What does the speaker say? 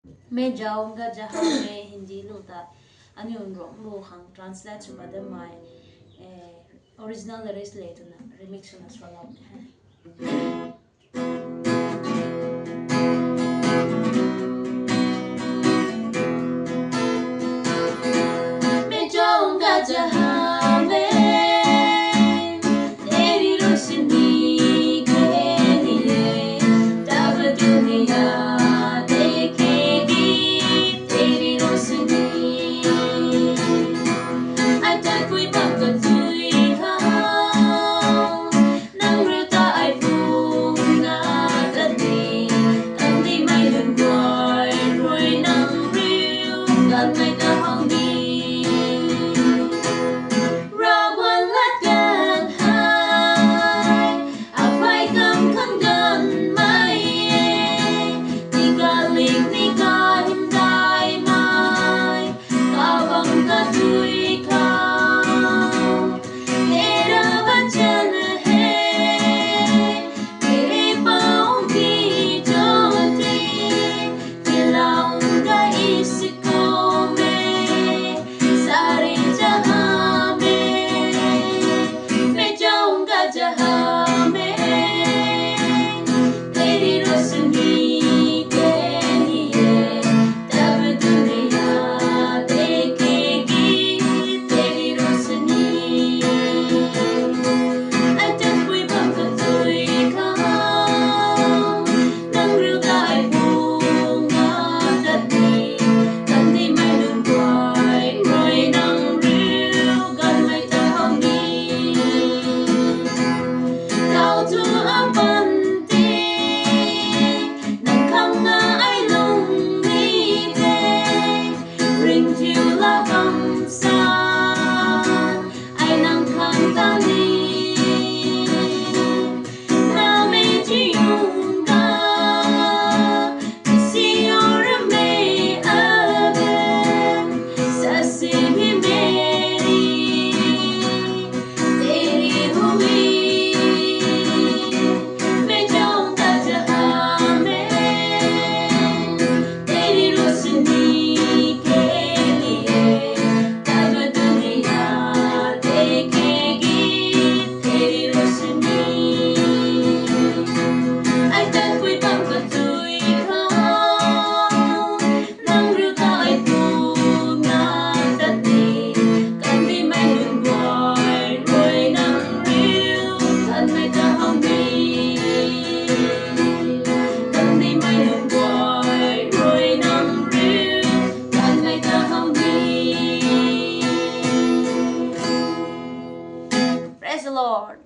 मैं जाऊंगा जहाँ में हिंदी लूटा अनि उन रोम लो हंग ट्रांसलेट सुबह दे माय ओरिजिनल लिरिक्स ले तो ना रिमिक्स सुना स्वलाव है मैं जाऊंगा जहाँ में तेरी रोशनी के लिए तब दुनिया देखेगी तेरी रोशनी ai ta cuối bằng cần vui không nắng rơi ta ai buông ngã đất đi cầm đi mây đường ngoài rồi nắng riu gần ngày ta hong đi ra quan lát gần hai à phải cầm khăn gần mây đi cả lịch đi cả hiểm đại mai cả bằng cả tuổi Praise the Lord.